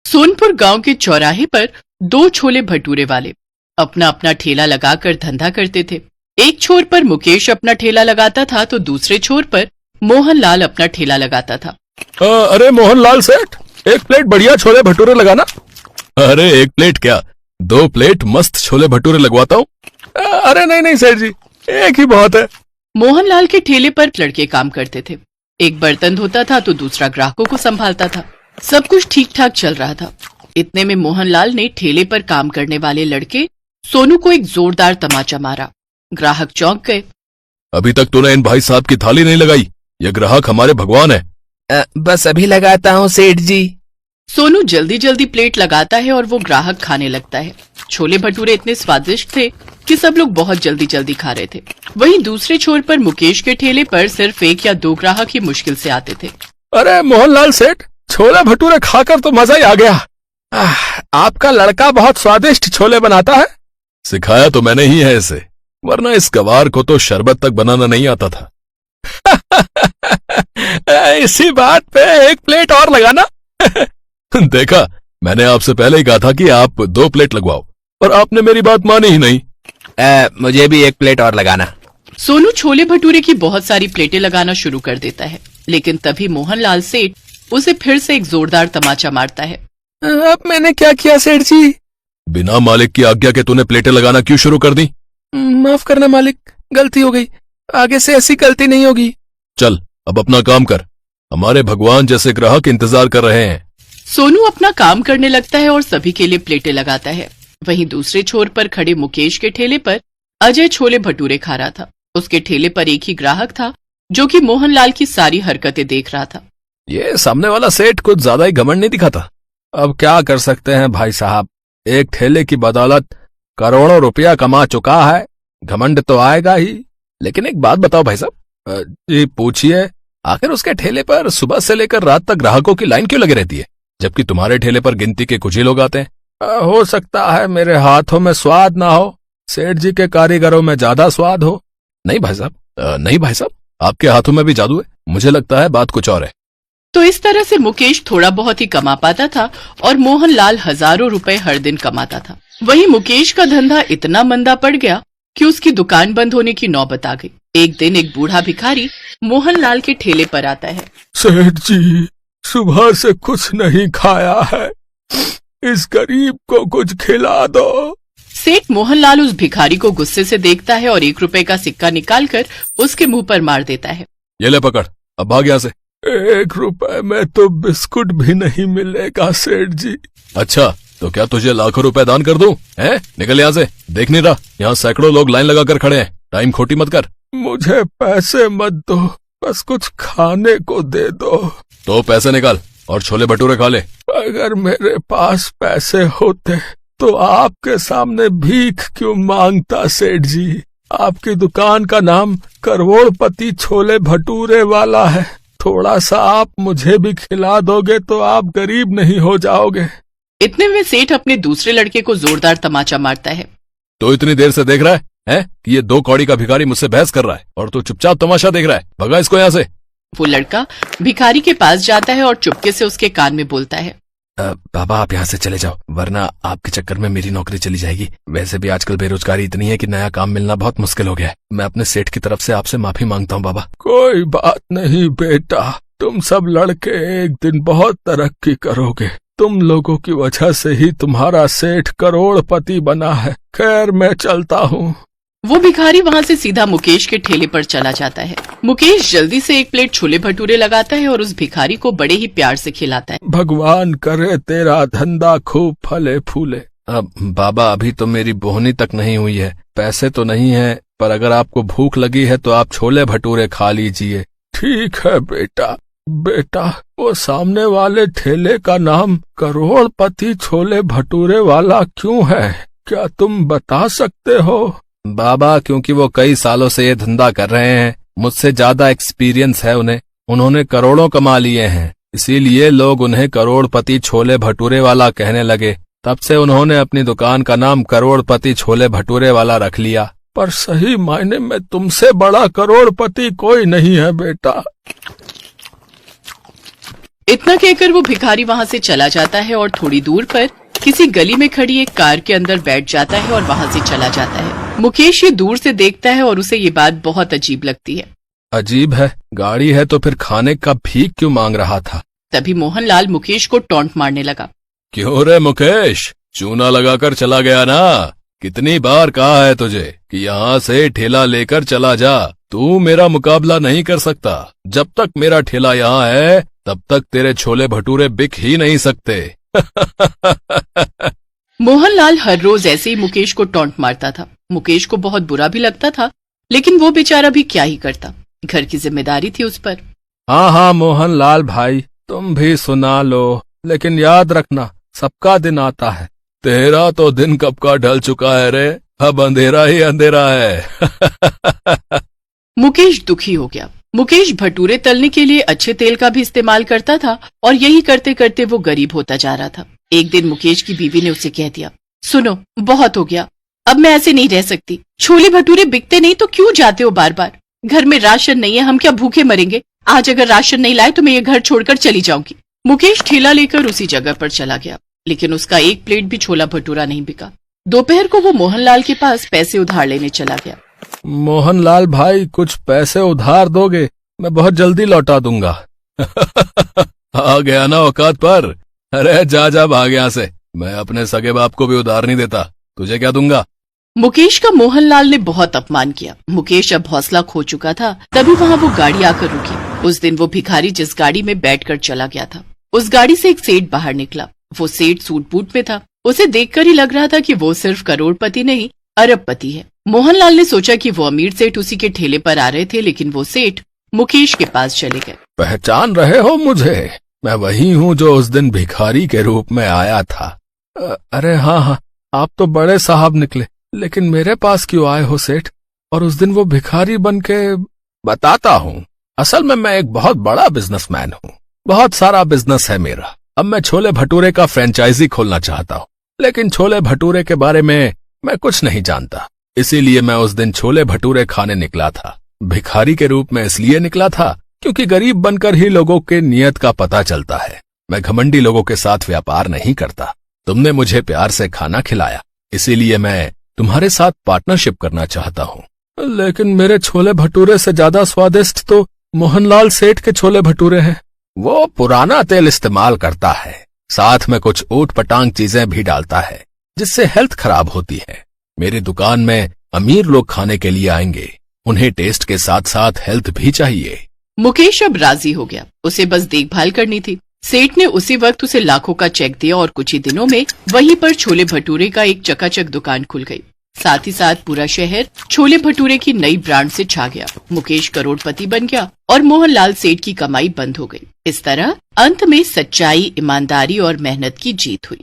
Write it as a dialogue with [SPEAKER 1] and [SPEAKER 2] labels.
[SPEAKER 1] सोनपुर गांव के चौराहे पर दो छोले भटूरे वाले अपना अपना ठेला लगाकर धंधा करते थे। एक छोर पर मुकेश अपना ठेला लगाता था तो दूसरे छोर पर मोहनलाल अपना ठेला लगाता था।
[SPEAKER 2] अरे मोहनलाल सेठ, एक प्लेट बढ़िया छोले भटूरे लगाना। अरे एक प्लेट क्या, 2 प्लेट मस्त छोले भटूरे लगवाता हूँ। अरे नहीं नहीं सेठ जी, एक ही बहुत है।
[SPEAKER 1] मोहनलाल के ठेले पर लड़के काम करते थे। एक बर्तन धोता था तो दूसरा ग्राहकों को संभालता था। सब कुछ ठीक ठाक चल रहा था। इतने में मोहनलाल ने ठेले पर काम करने वाले लड़के सोनू को एक जोरदार तमाचा मारा। ग्राहक चौंक गए।
[SPEAKER 2] अभी तक तूने इन भाई साहब की थाली नहीं लगाई, ये ग्राहक हमारे भगवान है।
[SPEAKER 3] बस अभी लगाता हूँ सेठ जी।
[SPEAKER 1] सोनू जल्दी जल्दी प्लेट लगाता है और वो ग्राहक खाने लगता है। छोले भटूरे इतने स्वादिष्ट थे कि सब लोग बहुत जल्दी जल्दी खा रहे थे। वहीं दूसरे छोर पर मुकेश के ठेले पर सिर्फ 1 या 2 ग्राहक ही मुश्किल से आते थे।
[SPEAKER 2] अरे मोहनलाल सेठ, छोले भटूरे खाकर तो मजा ही आ गया। आपका लड़का बहुत स्वादिष्ट छोले बनाता है। सिखाया तो मैंने ही है इसे, वरना इस गवार को तो शरबत तक बनाना नहीं आता था। इसी बात पे 1 प्लेट और लगाना। देखा, मैंने आपसे पहले ही कहा था कि आप 2 प्लेट लगवाओ, और आपने मेरी बात मानी ही नहीं।
[SPEAKER 3] मुझे भी 1 प्लेट और लगाना।
[SPEAKER 1] सोनू छोले भटूरे की बहुत सारी प्लेटें लगाना शुरू कर देता है, लेकिन तभी मोहनलाल सेठ उसे फिर से एक जोरदार तमाचा मारता है।
[SPEAKER 3] अब मैंने क्या किया सेठ जी?
[SPEAKER 2] बिना मालिक की आज्ञा के तूने प्लेटें लगाना क्यों शुरू कर दी?
[SPEAKER 3] माफ करना मालिक, गलती हो गई। आगे से ऐसी गलती नहीं होगी।
[SPEAKER 2] चल अब अपना काम कर, हमारे भगवान जैसे ग्राहक इंतजार कर रहे हैं।
[SPEAKER 1] सोनू अपना काम करने लगता है और सभी के लिए प्लेटें लगाता है। वहीं दूसरे छोर पर खड़े मुकेश के ठेले पर अजय छोले भटूरे खा रहा था। उसके ठेले पर एक ही ग्राहक था जो कि मोहनलाल की सारी हरकतें देख रहा था।
[SPEAKER 2] ये सामने वाला सेठ कुछ ज्यादा ही घमंड नहीं दिखाता। अब क्या कर सकते हैं भाई साहब, एक ठेले की बदौलत करोड़ों रुपया कमा चुका है, घमंड तो आएगा ही। लेकिन एक बात बताओ भाई साहब। जी पूछिए, आखिर उसके ठेले पर सुबह से लेकर रात तक ग्राहकों की लाइन क्यों लगी रहती है, जबकि तुम्हारे ठेले पर गिनती के कुछ ही लोग आते हैं? हो सकता है मेरे हाथों में स्वाद ना हो, सेठ जी के कारीगरों में ज्यादा स्वाद हो। नहीं भाई साहब, नहीं भाई साहब, आपके हाथों में भी जादू है। मुझे लगता है बात कुछ और है।
[SPEAKER 1] तो इस तरह से मुकेश थोड़ा बहुत ही कमा पाता था और मोहनलाल हजारों रुपए हर दिन कमाता था। वहीं मुकेश का धंधा इतना मंदा पड़ गया कि उसकी दुकान बंद होने की नौबत आ गई। एक दिन एक बूढ़ा भिखारी मोहनलाल के ठेले पर आता है।
[SPEAKER 2] सेठ जी, सुबह से कुछ नहीं खाया है, इस गरीब को कुछ खिला दो।
[SPEAKER 1] सेठ मोहनलाल उस भिखारी को गुस्से से देखता है और 1 रुपए का सिक्का निकालकर उसके मुंह पर मार देता है।
[SPEAKER 2] ये ले पकड़, अब भाग यहाँ से। 1 रुपए में तो बिस्कुट भी नहीं मिलेगा सेठ जी। अच्छा, तो क्या तुझे लाखों रुपए दान कर दूं? हैं? निकल यहाँ से, देख नहीं रहा यहाँ सैकड़ों लोग लाइन लगाकर खड़े हैं। टाइम खोटी मत कर। मुझे पैसे मत दो, बस कुछ खाने को दे दो। तो पैसे निकाल और छोले भटूरे खा ले। अगर मेरे पास पैसे होते तो आपके सामने भीख क्यों मांगता सेठ जी? आपकी दुकान का नाम करोड़पति छोले भटूरे वाला है। थोड़ा सा आप मुझे भी खिला दोगे तो आप गरीब नहीं हो जाओगे।
[SPEAKER 1] इतने में सेठ अपने दूसरे लड़के को जोरदार तमाचा मारता है।
[SPEAKER 2] तो इतनी देर से देख रहा है कि ये 2 कौड़ी का भिखारी मुझसे बहस कर रहा है और तू चुपचाप तमाशा देख रहा है। भगा इसको यहाँ से।
[SPEAKER 1] वो लड़का भिखारी के पास जाता है और चुपके से उसके कान में बोलता है,
[SPEAKER 3] बाबा आप यहाँ से चले जाओ, वरना आपके चक्कर में मेरी नौकरी चली जाएगी। वैसे भी आजकल बेरोजगारी इतनी है कि नया काम मिलना बहुत मुश्किल हो गया है। मैं अपने सेठ की तरफ से आपसे माफी मांगता हूँ बाबा। कोई बात नहीं बेटा, तुम सब लड़के एक दिन बहुत तरक्की करोगे। तुम लोगों की वजह से ही तुम्हारा सेठ करोड़पति बना है। खैर मैं चलता हूँ।
[SPEAKER 1] वो भिखारी वहाँ से सीधा मुकेश के ठेले पर चला जाता है। मुकेश जल्दी से 1 प्लेट छोले भटूरे लगाता है और उस भिखारी को बड़े ही प्यार से खिलाता है।
[SPEAKER 2] भगवान करे तेरा धंधा खूब फले फूले। अब बाबा, अभी तो मेरी बोहनी तक नहीं हुई है, पैसे तो नहीं है, पर अगर आपको भूख लगी है तो आप छोले भटूरे खा लीजिए। ठीक है बेटा। बेटा, वो सामने वाले ठेले का नाम करोड़पति छोले भटूरे वाला क्यों है, क्या तुम बता सकते हो? बाबा, क्योंकि वो कई सालों से ये धंधा कर रहे हैं, मुझसे ज्यादा एक्सपीरियंस है उन्हें। उन्होंने करोड़ों कमा लिए हैं, इसीलिए लोग उन्हें करोड़पति छोले भटूरे वाला कहने लगे। तब से उन्होंने अपनी दुकान का नाम करोड़पति छोले भटूरे वाला रख लिया। पर सही मायने में तुमसे बड़ा करोड़पति कोई नहीं है बेटा।
[SPEAKER 1] इतना कहकर वो भिखारी वहाँ से चला जाता है और थोड़ी दूर पर किसी गली में खड़ी एक कार के अंदर बैठ जाता है और वहाँ से चला जाता है। मुकेश ये दूर से देखता है और उसे ये बात बहुत अजीब लगती है।
[SPEAKER 2] अजीब है, गाड़ी है तो फिर खाने का भीख क्यों मांग रहा था?
[SPEAKER 1] तभी मोहनलाल मुकेश को टॉन्ट मारने लगा।
[SPEAKER 2] क्यों रे मुकेश, चूना लगाकर चला गया ना? कितनी बार कहा है तुझे कि यहाँ से ठेला लेकर चला जा, तू मेरा मुकाबला नहीं कर सकता। जब तक मेरा ठेला यहाँ है तब तक तेरे छोले भटूरे बिक ही नहीं सकते।
[SPEAKER 1] मोहनलाल हर रोज ऐसे ही मुकेश को टॉन्ट मारता था। मुकेश को बहुत बुरा भी लगता था, लेकिन वो बेचारा भी क्या ही करता, घर की जिम्मेदारी थी उस पर।
[SPEAKER 2] हाँ हाँ मोहनलाल भाई, तुम भी सुना लो, लेकिन याद रखना सबका दिन आता है। तेरा तो दिन कब का ढल चुका है रे, अब अंधेरा ही अंधेरा है।
[SPEAKER 1] मुकेश दुखी हो गया। मुकेश भटूरे तलने के लिए अच्छे तेल का भी इस्तेमाल करता था और यही करते करते वो गरीब होता जा रहा था। एक दिन मुकेश की बीवी ने उसे कह दिया, सुनो बहुत हो गया, अब मैं ऐसे नहीं रह सकती। छोले भटूरे बिकते नहीं तो क्यों जाते हो बार बार? घर में राशन नहीं है, हम क्या भूखे मरेंगे? आज अगर राशन नहीं लाए तो मैं ये घर छोड़कर चली जाऊंगी। मुकेश ठेला लेकर उसी जगह पर चला गया, लेकिन उसका एक प्लेट भी छोला भटूरा नहीं बिका। दोपहर को वो मोहनलाल के पास पैसे उधार लेने चला गया।
[SPEAKER 2] मोहनलाल भाई, कुछ पैसे उधार दोगे? मैं बहुत जल्दी लौटा दूंगा। आ गया ना औकात पर। अरे जा जा भाग यहाँ से, मैं अपने सगे बाप को भी उधार नहीं देता, तुझे क्या दूंगा?
[SPEAKER 1] मुकेश का मोहनलाल ने बहुत अपमान किया। मुकेश अब हौसला खो चुका था। तभी वहाँ वो गाड़ी आकर रुकी। उस दिन वो भिखारी जिस गाड़ी में बैठकर चला गया था, उस गाड़ी से एक सेठ बाहर निकला। वो सेठ सूट बूट में था। उसे देखकर ही लग रहा था कि वो सिर्फ करोड़पति नहीं, अरबपति है। मोहनलाल ने सोचा कि वो अमीर सेठ उसी के ठेले पर आ रहे थे, लेकिन वो सेठ मुकेश के पास चले गए।
[SPEAKER 2] पहचान रहे हो मुझे? मैं वही हूँ जो उस दिन भिखारी के रूप में आया था। अरे हाँ हाँ, आप तो बड़े साहब निकले, लेकिन मेरे पास क्यों आए हो सेठ? और उस दिन वो भिखारी बन के? बताता हूँ, असल में मैं एक बहुत बड़ा बिजनेसमैन हूँ, बहुत सारा बिजनेस है मेरा। अब मैं छोले भटूरे का फ्रेंचाइजी खोलना चाहता हूँ, लेकिन छोले भटूरे के बारे में मैं कुछ नहीं जानता। इसीलिए मैं उस दिन छोले भटूरे खाने निकला था। भिखारी के रूप में इसलिए निकला था क्योंकि गरीब बनकर ही लोगों के नियत का पता चलता है। मैं घमंडी लोगों के साथ व्यापार नहीं करता। तुमने मुझे प्यार से खाना खिलाया, इसीलिए मैं तुम्हारे साथ पार्टनरशिप करना चाहता हूँ। लेकिन मेरे छोले भटूरे से ज्यादा स्वादिष्ट तो मोहनलाल सेठ के छोले भटूरे हैं। वो पुराना तेल इस्तेमाल करता है, साथ में कुछ ऊट पटांग चीजें भी डालता है, जिससे हेल्थ खराब होती है। मेरी दुकान में अमीर लोग खाने के लिए आएंगे, उन्हें टेस्ट के साथ साथ हेल्थ भी चाहिए।
[SPEAKER 1] मुकेश अब राजी हो गया, उसे बस देखभाल करनी थी। सेठ ने उसी वक्त उसे लाखों का चेक दिया और कुछ ही दिनों में वहीं पर छोले भटूरे का एक चकाचक दुकान खुल गई। साथ ही साथ पूरा शहर छोले भटूरे की नई ब्रांड से छा गया। मुकेश करोड़पति बन गया और मोहनलाल सेठ की कमाई बंद हो गई। इस तरह अंत में सच्चाई, ईमानदारी और मेहनत की जीत हुई।